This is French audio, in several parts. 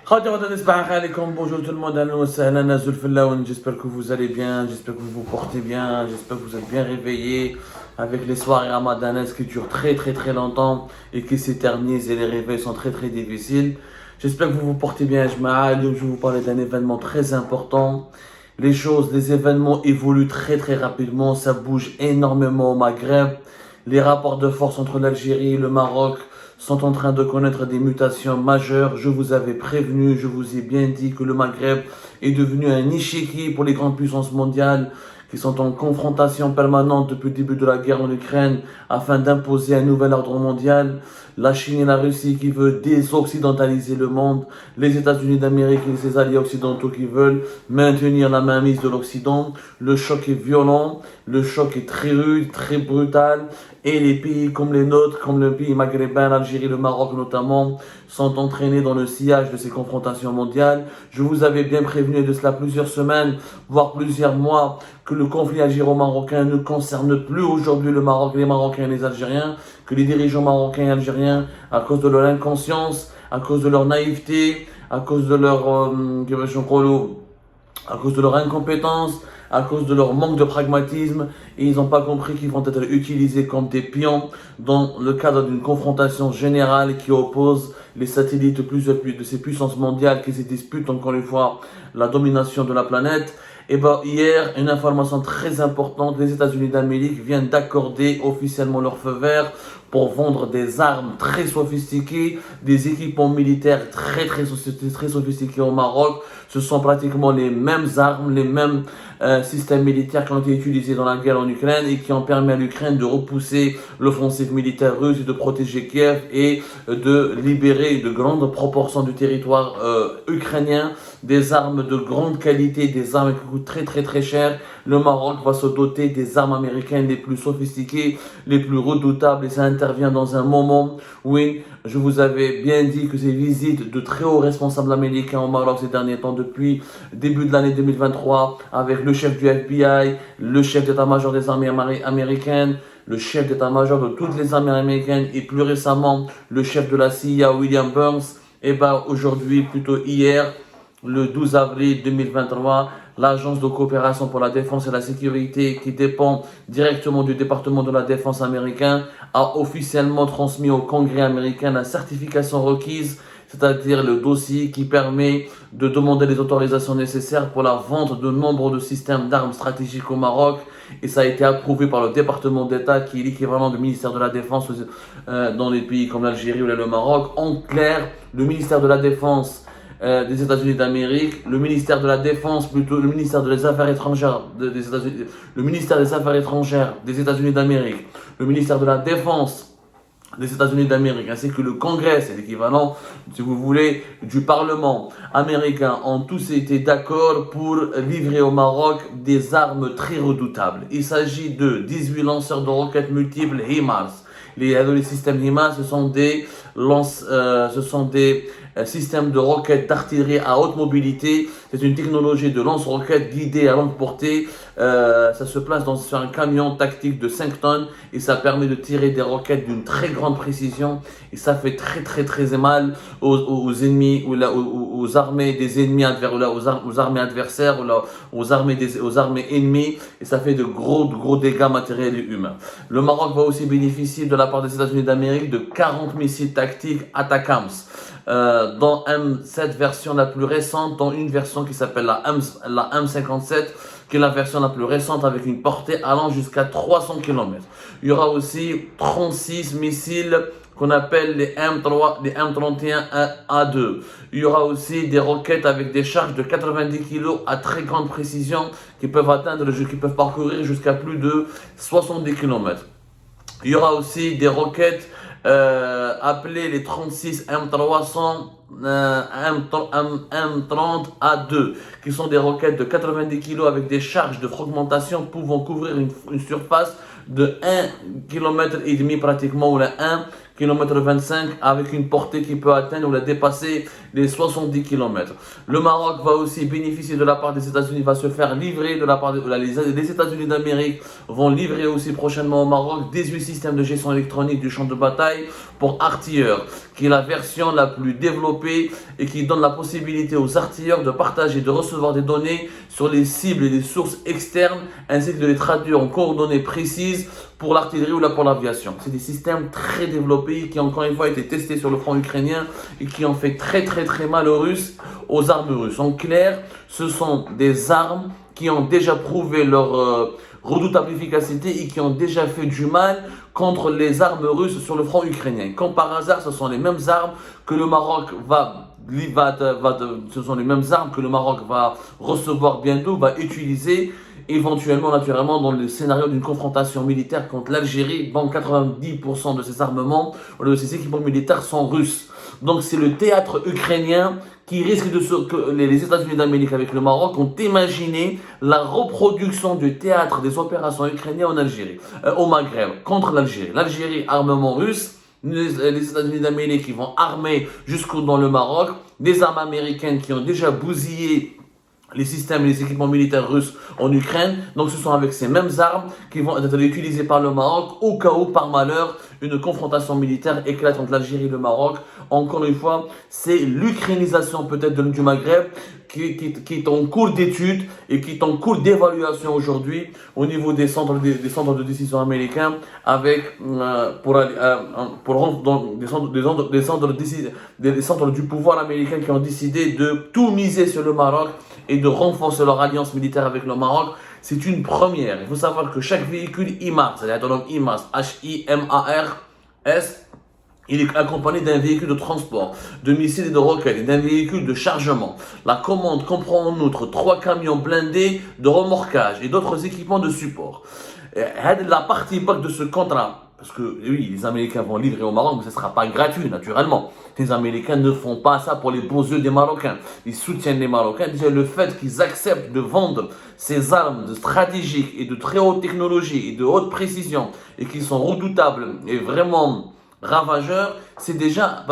Bonjour tout le monde, j'espère que vous allez bien, j'espère que vous vous portez bien, j'espère que vous êtes bien réveillés avec les soirées ramadanaises qui durent très très très longtemps et qui s'éternisent et les réveils sont très très difficiles. J'espère que vous vous portez bien, je vais vous parler d'un événement très important. Les événements évoluent très très rapidement, ça bouge énormément au Maghreb. Les rapports de force entre l'Algérie et le Maroc sont en train de connaître des mutations majeures. Je vous avais prévenu, je vous ai bien dit que le Maghreb est devenu un échiquier pour les grandes puissances mondiales qui sont en confrontation permanente depuis le début de la guerre en Ukraine afin d'imposer un nouvel ordre mondial. La Chine et la Russie qui veulent désoccidentaliser le monde, les États-Unis d'Amérique et ses alliés occidentaux qui veulent maintenir la mainmise de l'Occident. Le choc est violent, le choc est très rude, très brutal, et les pays comme les nôtres, comme le pays maghrébin, l'Algérie, le Maroc notamment, sont entraînés dans le sillage de ces confrontations mondiales. Je vous avais bien prévenu de cela plusieurs semaines, voire plusieurs mois, que le conflit algéro-marocain ne concerne plus aujourd'hui le Maroc, les Marocains et les Algériens, que les dirigeants marocains et algériens, à cause de leur inconscience, à cause de leur naïveté, à cause de leur incompétence, à cause de leur manque de pragmatisme, et ils n'ont pas compris qu'ils vont être utilisés comme des pions dans le cadre d'une confrontation générale qui oppose les satellites de ces puissances mondiales qui se disputent encore une fois la domination de la planète. Et hier, une information très importante, les États-Unis d'Amérique viennent d'accorder officiellement leur feu vert pour vendre des armes très sophistiquées, des équipements militaires très sophistiqués au Maroc. Ce sont pratiquement les mêmes armes, les mêmes systèmes militaires qui ont été utilisés dans la guerre en Ukraine et qui ont permis à l'Ukraine de repousser l'offensive militaire russe et de protéger Kiev et de libérer de grandes proportions du territoire ukrainien, des armes de grande qualité, des armes qui coûtent très cher. Le Maroc va se doter des armes américaines les plus sophistiquées, les plus redoutables, et ça intervient dans un moment où je vous avais bien dit que ces visites de très hauts responsables américains au Maroc ces derniers temps, depuis début de l'année 2023, avec le chef du FBI, le chef d'état-major des armées américaines, le chef d'état-major de toutes les armées américaines et plus récemment le chef de la CIA, William Burns, et aujourd'hui, plutôt hier, le 12 avril 2023, l'Agence de coopération pour la défense et la sécurité, qui dépend directement du département de la défense américain, a officiellement transmis au Congrès américain la certification requise, c'est-à-dire le dossier qui permet de demander les autorisations nécessaires pour la vente de nombre de systèmes d'armes stratégiques au Maroc. Et ça a été approuvé par le département d'État, qui est l'équivalent du ministère de la Défense dans les pays comme l'Algérie ou le Maroc. En clair, le ministère de la Défense des États-Unis d'Amérique, le ministère de la Défense, plutôt le ministère des Affaires étrangères des États-Unis, le ministère des Affaires étrangères des États-Unis d'Amérique, le ministère de la Défense des États-Unis d'Amérique, ainsi que le Congrès, c'est l'équivalent, si vous voulez, du Parlement américain, ont tous été d'accord pour livrer au Maroc des armes très redoutables. Il s'agit de 18 lanceurs de roquettes multiples HIMARS. Les systèmes HIMARS, ce sont des systèmes de roquettes d'artillerie à haute mobilité. C'est une technologie de lance-roquettes guidée à longue portée. Ça se place sur un camion tactique de 5 tonnes et ça permet de tirer des roquettes d'une très grande précision, et ça fait très mal aux ennemis ou aux armées des ennemis aux armées adversaires ou aux armées ennemies, et ça fait de gros dégâts matériels et humains. Le Maroc va aussi bénéficier de la part des États-Unis d'Amérique de 40 missiles tactiques ATACMS. Dans cette version la plus récente, dans une version qui s'appelle la M57, qui est la version la plus récente avec une portée allant jusqu'à 300 km. Il y aura aussi 36 missiles qu'on appelle les M31A2. Il y aura aussi des roquettes avec des charges de 90 kg à très grande précision qui peuvent parcourir jusqu'à plus de 70 km. Il y aura aussi des roquettes appelées les 36 M300 M30A2, qui sont des roquettes de 90 kg avec des charges de fragmentation pouvant couvrir une surface de 1,5 km pratiquement, ou la 1,25 km, avec une portée qui peut atteindre ou la dépasser les 70 km. Le Maroc va aussi bénéficier de la part des États-Unis, va se faire livrer de la part les États-Unis d'Amérique vont livrer aussi prochainement au Maroc 18 systèmes de gestion électronique du champ de bataille pour artilleurs qui est la version la plus développée et qui donne la possibilité aux artilleurs de partager, de recevoir des données sur les cibles et les sources externes, ainsi que de les traduire en coordonnées précises pour l'artillerie ou là pour l'aviation. C'est des systèmes très développés qui, encore une fois, ont été testés sur le front ukrainien et qui ont fait très mal aux Russes, aux armes russes. En clair, ce sont des armes qui ont déjà prouvé leur redoutable efficacité et qui ont déjà fait du mal contre les armes russes sur le front ukrainien. Comme par hasard, ce sont les mêmes armes que le Maroc ce sont les mêmes armes que le Maroc va recevoir bientôt, va utiliser éventuellement, naturellement, dans le scénario d'une confrontation militaire contre l'Algérie, dont 90% de ces armements, de ces équipements militaires sont russes. Donc c'est le théâtre ukrainien qui risque que les États-Unis d'Amérique avec le Maroc ont imaginé la reproduction du théâtre des opérations ukrainiennes en Algérie, au Maghreb, contre l'Algérie. L'Algérie, armement russe, les États-Unis d'Amérique qui vont armer jusqu'au dans le Maroc, des armes américaines qui ont déjà bousillé les systèmes et les équipements militaires russes en Ukraine. Donc ce sont avec ces mêmes armes qui vont être utilisées par le Maroc au cas où, par malheur, une confrontation militaire éclate entre l'Algérie et le Maroc. Encore une fois, c'est l'ukrainisation peut-être du Maghreb qui est en cours d'étude et qui est en cours d'évaluation aujourd'hui au niveau des centres de décision américains avec des centres du pouvoir américain qui ont décidé de tout miser sur le Maroc et de renforcer leur alliance militaire avec le Maroc. C'est une première. Il faut savoir que chaque véhicule HIMARS, c'est-à-dire HIMARS, H-I-M-A-R-S, il est accompagné d'un véhicule de transport, de missiles et de roquettes et d'un véhicule de chargement. La commande comprend en outre 3 camions blindés de remorquage et d'autres équipements de support. La partie back de ce contrat, parce que oui, les Américains vont livrer au Maroc, mais ce ne sera pas gratuit, naturellement. Les Américains ne font pas ça pour les beaux yeux des Marocains. Ils soutiennent les Marocains. Déjà, le fait qu'ils acceptent de vendre ces armes stratégiques et de très haute technologie et de haute précision et qui sont redoutables et vraiment ravageurs, c'est déjà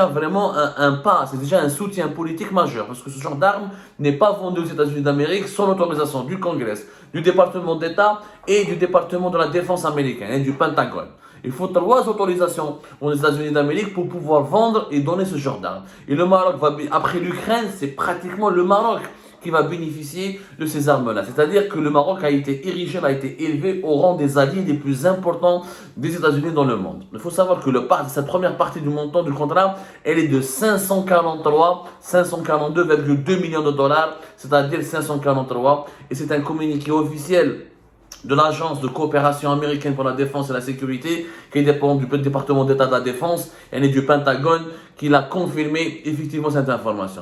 vraiment un pas, c'est déjà un soutien politique majeur, parce que ce genre d'armes n'est pas vendu aux États-Unis d'Amérique sans l'autorisation du Congrès, du département d'État et du département de la défense américain et du Pentagone. Il faut 3 autorisations aux États-Unis d'Amérique pour pouvoir vendre et donner ce genre d'armes. Et le Maroc après l'Ukraine, c'est pratiquement le Maroc qui va bénéficier de ces armes-là. C'est-à-dire que le Maroc a été érigé, a été élevé au rang des alliés les plus importants des États-Unis dans le monde. Il faut savoir que cette première partie du montant du contrat, elle est de 542,2 millions de dollars, c'est-à-dire 543, et c'est un communiqué officiel de l'Agence de coopération américaine pour la défense et la sécurité, qui dépend du département d'État de la défense, et du Pentagone, qui l'a confirmé effectivement cette information.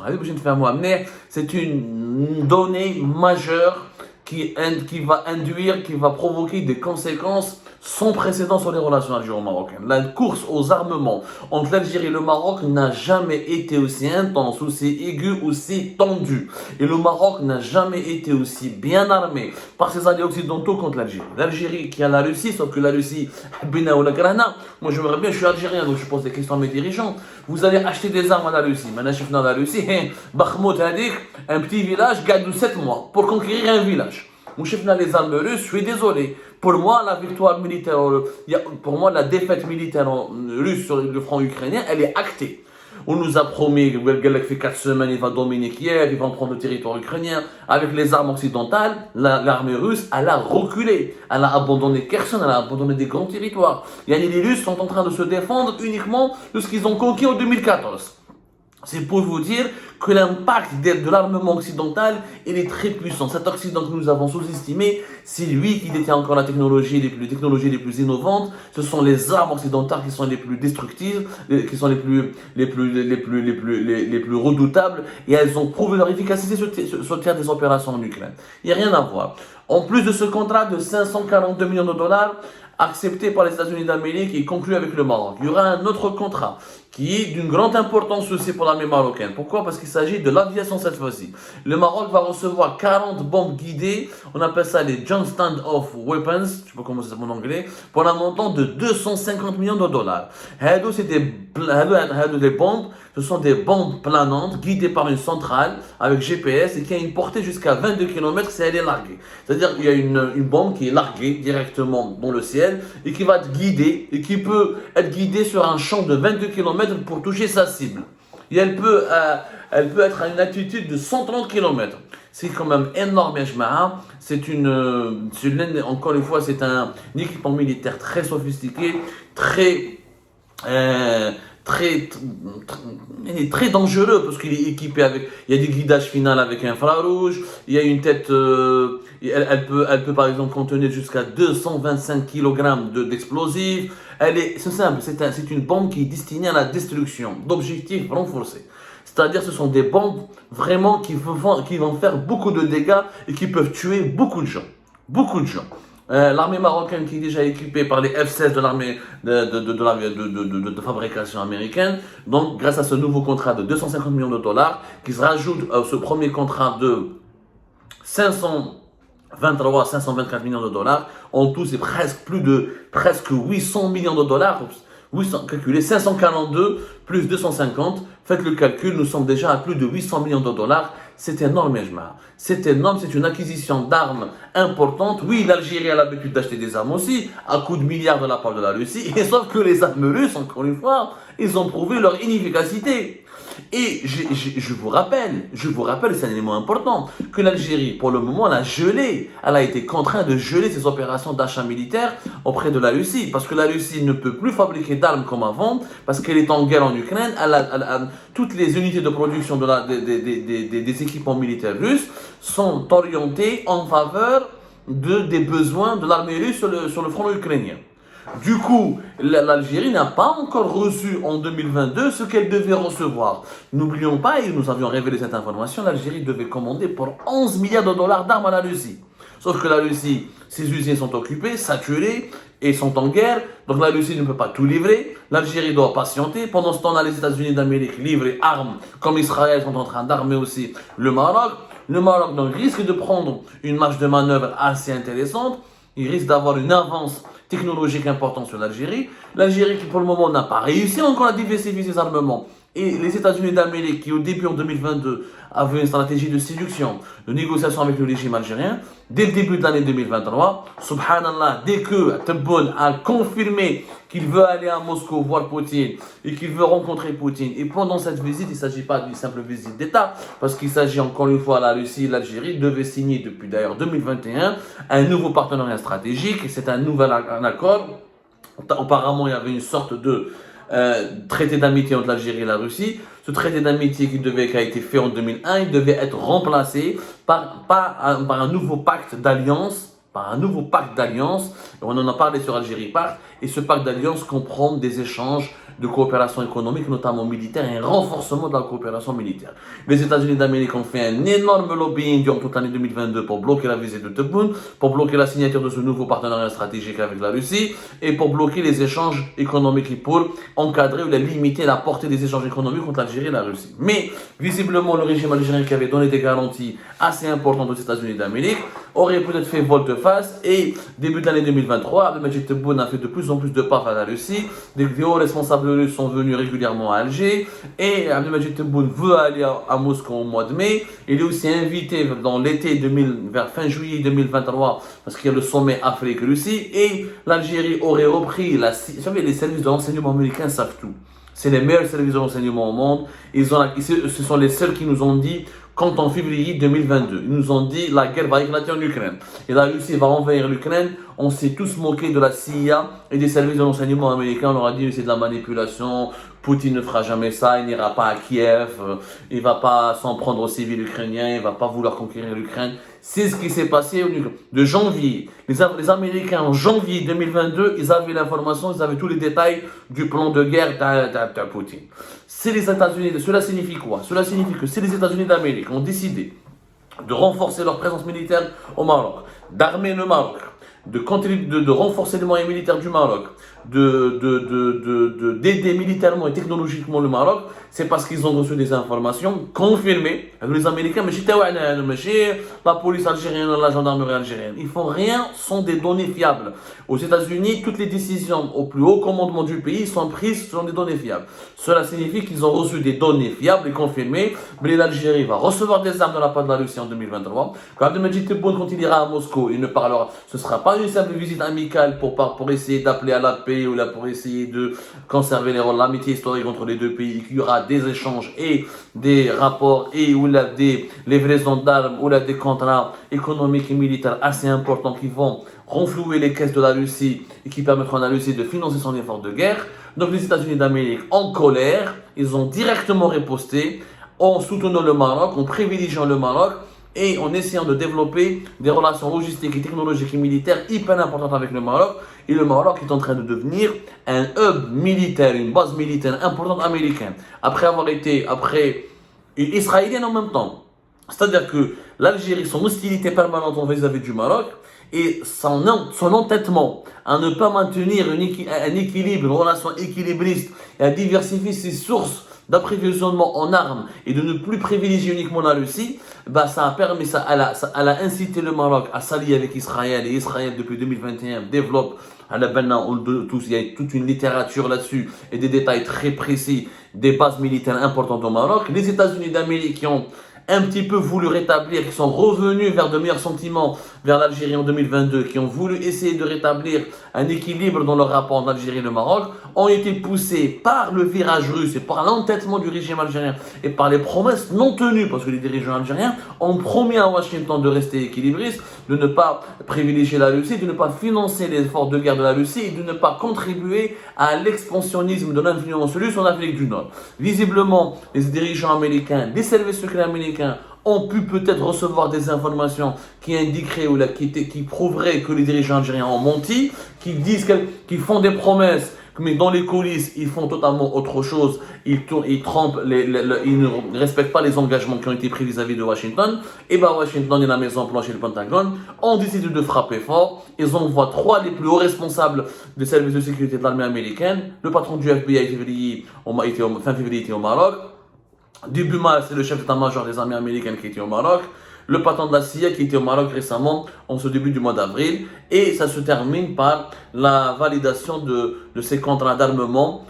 C'est une donnée majeure qui va provoquer des conséquences sans précédent sur les relations algéro-marocaines. La course aux armements entre l'Algérie et le Maroc n'a jamais été aussi intense, aussi aiguë, aussi tendue. Et le Maroc n'a jamais été aussi bien armé par ses alliés occidentaux contre l'Algérie. L'Algérie qui a la Russie, sauf que la Russie, moi j'aimerais bien, je suis algérien, donc je pose des questions à mes dirigeants. Vous allez acheter des armes à la Russie. Maintenant, je suis dans la Russie, Bakhmout Hadik, un petit village, garde 7 mois pour conquérir un village. Mon chef n'a les armes russes, je suis désolé. Pour moi, la victoire militaire, pour moi, la défaite militaire russe sur le front ukrainien, elle est actée. On nous a promis que fait 4 semaines, il va dominer Kiev, il va prendre le territoire ukrainien. Avec les armes occidentales, l'armée russe, elle a reculé. Elle a abandonné Kherson, elle a abandonné des grands territoires. Les Russes sont en train de se défendre uniquement de ce qu'ils ont conquis en 2014. C'est pour vous dire que l'impact de l'armement occidental, il est très puissant. Cet Occident que nous avons sous-estimé, c'est lui qui détient encore les technologies les plus innovantes. Ce sont les armes occidentales qui sont les plus destructives, qui sont les plus redoutables, et elles ont prouvé leur efficacité sur le terrain des opérations en Ukraine. Il n'y a rien à voir. En plus de ce contrat de 542 millions de dollars, accepté par les États-Unis d'Amérique et conclu avec le Maroc, il y aura un autre contrat qui est d'une grande importance aussi pour l'armée marocaine. Pourquoi? Parce qu'il s'agit de l'aviation cette fois-ci. Le Maroc va recevoir 40 bombes guidées, on appelle ça les Joint Stand-Off Weapons, je ne sais pas comment ça s'appelle en anglais, pour un montant de 250 millions de dollars. C'est des bombes, ce sont des bombes planantes guidées par une centrale avec GPS et qui a une portée jusqu'à 22 km si elle est larguée. C'est-à-dire qu'il y a une bombe qui est larguée directement dans le ciel et qui va être guidée et qui peut être guidée sur un champ de 22 km km pour toucher sa cible. Et elle peut être à une altitude de 130 km. C'est quand même énorme, Yashma'a. Encore une fois, c'est un équipement militaire très sophistiqué, très dangereux parce qu'il est équipé avec, il y a des guidages finaux avec infrarouge, il y a une tête, elle peut par exemple contenir jusqu'à 225 kg d'explosifs. C'est simple, c'est une bombe qui est destinée à la destruction d'objectifs renforcés. C'est-à-dire ce sont des bombes vraiment qui vont faire beaucoup de dégâts et qui peuvent tuer beaucoup de gens. Beaucoup de gens. L'armée marocaine qui est déjà équipée par les F-16 de l'armée de fabrication américaine, donc grâce à ce nouveau contrat de 250 millions de dollars, qui se rajoute à ce premier contrat de 524 millions de dollars, en tout c'est presque 800 millions de dollars, 800, calculez 542 plus 250, faites le calcul, nous sommes déjà à plus de 800 millions de dollars. C'est énorme, Ejma. C'est énorme, c'est une acquisition d'armes importante. Oui, l'Algérie a l'habitude d'acheter des armes aussi, à coups de milliards de la part de la Russie. Et sauf que les armes russes, encore une fois, ils ont prouvé leur inefficacité. Et je vous rappelle, c'est un élément important, que l'Algérie, pour le moment, elle a été contrainte de geler ses opérations d'achat militaire auprès de la Russie, parce que la Russie ne peut plus fabriquer d'armes comme avant, parce qu'elle est en guerre en Ukraine, toutes les unités de production des équipements militaires russes sont orientées en faveur des besoins de l'armée russe sur le front ukrainien. Du coup, l'Algérie n'a pas encore reçu en 2022 ce qu'elle devait recevoir. N'oublions pas, et nous avions révélé cette information, l'Algérie devait commander pour 11 milliards de dollars d'armes à la Russie. Sauf que la Russie, ses usines sont occupées, saturées et sont en guerre. Donc la Russie ne peut pas tout livrer. L'Algérie doit patienter. Pendant ce temps-là, les États-Unis d'Amérique livrent armes, comme Israël sont en train d'armer aussi le Maroc. Le Maroc donc risque de prendre une marge de manœuvre assez intéressante. Il risque d'avoir une avance technologique importante sur l'Algérie. L'Algérie qui pour le moment n'a pas réussi encore à diversifier ses armements. Et les États-Unis d'Amérique qui au début en 2022 avaient une stratégie de séduction, de négociation avec le régime algérien, dès le début de l'année 2023, subhanallah, dès que Tebboune a confirmé qu'il veut aller à Moscou voir Poutine et qu'il veut rencontrer Poutine, et pendant cette visite, il ne s'agit pas d'une simple visite d'État, parce qu'il s'agit encore une fois, la Russie et l'Algérie devaient signer depuis d'ailleurs 2021 un nouveau partenariat stratégique, et c'est un nouvel accord. Apparemment, il y avait une sorte de traité d'amitié entre l'Algérie et la Russie. Ce traité d'amitié qui a été fait en 2001, il devait être remplacé par un nouveau pacte d'alliance. On en a parlé sur Algérie Pacte, et ce pacte d'alliance comprend des échanges de coopération économique, notamment militaire, et un renforcement de la coopération militaire. Les États-Unis d'Amérique ont fait un énorme lobbying durant toute l'année 2022 pour bloquer la visite de Tebboune, pour bloquer la signature de ce nouveau partenariat stratégique avec la Russie, et pour bloquer les échanges économiques et pour encadrer ou limiter la portée des échanges économiques entre l'Algérie et la Russie. Mais, visiblement, le régime algérien qui avait donné des garanties assez importantes aux États-Unis d'Amérique aurait peut-être fait volte-face, et début de l'année 2023, Abdelmadjid Tebboune a fait de plus en plus de pas vers la Russie. Des hauts responsables russes sont venus régulièrement à Alger, et Abdelmadjid Tebboune veut aller à Moscou au mois de mai. Il est aussi invité dans l'été vers fin juillet 2023, parce qu'il y a le sommet Afrique-Russie, et l'Algérie aurait repris vous savez, les services de renseignement américains savent tout. C'est les meilleurs services de renseignement au monde. Ce sont les seuls qui nous ont dit, quand en février 2022, ils nous ont dit la guerre va éclater en Ukraine et la Russie va envahir l'Ukraine. On s'est tous moqué de la CIA et des services de renseignement américains. On leur a dit c'est de la manipulation, Poutine ne fera jamais ça, il n'ira pas à Kiev, il ne va pas s'en prendre aux civils ukrainiens, il ne va pas vouloir conquérir l'Ukraine. C'est ce qui s'est passé de janvier. Les Américains en janvier 2022, ils avaient l'information, ils avaient tous les détails du plan de guerre de Poutine. C'est les États-Unis. Cela signifie quoi? Cela signifie que si les États-Unis d'Amérique ont décidé de renforcer leur présence militaire au Maroc, d'armer le Maroc, de renforcer les moyens militaires du Maroc, d'aider militairement et technologiquement le Maroc, c'est parce qu'ils ont reçu des informations confirmées avec les Américains, mais la police algérienne, la gendarmerie algérienne. Ils font rien sans des données fiables. Aux États-Unis, toutes les décisions au plus haut commandement du pays sont prises selon des données fiables. Cela signifie qu'ils ont reçu des données fiables et confirmées. Mais l'Algérie va recevoir des armes de la part de la Russie en 2023. Quand Abdelmadjid Tebboune, quand il ira à Moscou, il ne parlera. Ce ne sera pas une simple visite amicale pour essayer d'appeler à la paix conserver, ou là pour essayer de conserver l'amitié historique entre les deux pays, qu'il y aura des échanges et des rapports et ou là des livraisons d'armes ou là des contrats économiques et militaires assez importants qui vont renflouer les caisses de la Russie et qui permettront à la Russie de financer son effort de guerre. Donc les États-Unis d'Amérique, en colère, ils ont directement riposté en soutenant le Maroc, en privilégiant le Maroc et en essayant de développer des relations logistiques et technologiques et militaires hyper importantes avec le Maroc. Et le Maroc est en train de devenir un hub militaire, une base militaire importante américaine. Après israélienne en même temps. C'est-à-dire que l'Algérie, son hostilité permanente vis-à-vis du Maroc et son entêtement à ne pas maintenir un équilibre, une relation équilibriste et à diversifier ses sources d'approvisionnement en armes et de ne plus privilégier uniquement la Russie, ça a permis, elle a incité le Maroc à s'allier avec Israël, et Israël depuis 2021 développe, il y a toute une littérature là-dessus et des détails très précis des bases militaires importantes au Maroc. Les États-Unis d'Amérique qui ont un petit peu voulu rétablir, qui sont revenus vers de meilleurs sentiments vers l'Algérie en 2022, qui ont voulu essayer de rétablir un équilibre dans le rapport entre l'Algérie et le Maroc, ont été poussés par le virage russe et par l'entêtement du régime algérien et par les promesses non tenues, parce que les dirigeants algériens ont promis à Washington de rester équilibriste, de ne pas privilégier la Russie, de ne pas financer les efforts de guerre de la Russie et de ne pas contribuer à l'expansionnisme de l'influence russe en Afrique du Nord. Visiblement, les dirigeants américains, les services secrets américains ont pu peut-être recevoir des informations qui indiqueraient ou qui prouveraient que les dirigeants algériens ont menti, qui font des promesses, mais dans les coulisses, ils font totalement autre chose. Ils trompent, ils ne respectent pas les engagements qui ont été pris vis-à-vis de Washington. Et Washington et la Maison Blanche et le Pentagone ont décidé de frapper fort. Ils envoient 3 des plus hauts responsables des services de sécurité de l'armée américaine. Le patron du FBI fin février était au Maroc. Début mars, c'est le chef d'état-major des armées américaines qui était au Maroc. Le patron de la CIA qui était au Maroc récemment, en ce début du mois d'avril. Et ça se termine par la validation de ces contrats d'armement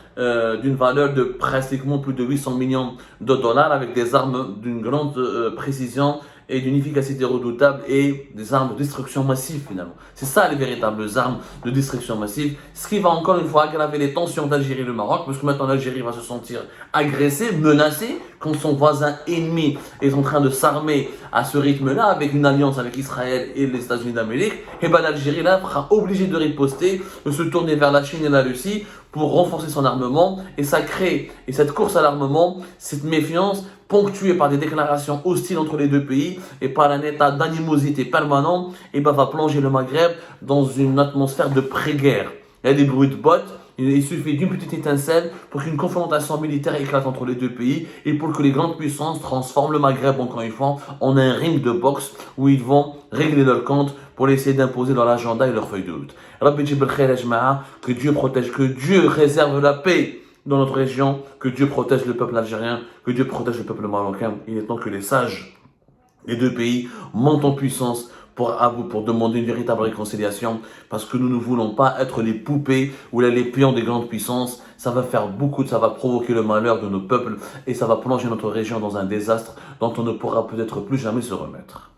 d'une valeur de pratiquement plus de 800 millions de dollars avec des armes d'une grande précision et d'une efficacité redoutable et des armes de destruction massive finalement. C'est ça les véritables armes de destruction massive, ce qui va encore une fois aggraver les tensions d'Algérie et le Maroc, parce que maintenant l'Algérie va se sentir agressée, menacée, quand son voisin ennemi est en train de s'armer à ce rythme-là, avec une alliance avec Israël et les États-Unis d'Amérique, et l'Algérie là sera obligée de riposter, de se tourner vers la Chine et la Russie pour renforcer son armement, et ça crée, et cette course à l'armement, cette méfiance, ponctuée par des déclarations hostiles entre les deux pays et par un état d'animosité permanent, va plonger le Maghreb dans une atmosphère de pré-guerre. Il y a des bruits de bottes, il suffit d'une petite étincelle pour qu'une confrontation militaire éclate entre les deux pays et pour que les grandes puissances transforment le Maghreb, encore une fois, en un ring de boxe où ils vont régler leur compte pour essayer d'imposer leur agenda et leur feuille de route. Rabbi Jibril Khair ya Jama'a, que Dieu protège, que Dieu réserve la paix dans notre région, que Dieu protège le peuple algérien, que Dieu protège le peuple marocain. Il est temps que les sages des deux pays montent en puissance pour demander une véritable réconciliation, parce que nous ne voulons pas être les poupées ou les pions des grandes puissances. Ça va faire ça va provoquer le malheur de nos peuples et ça va plonger notre région dans un désastre dont on ne pourra peut-être plus jamais se remettre.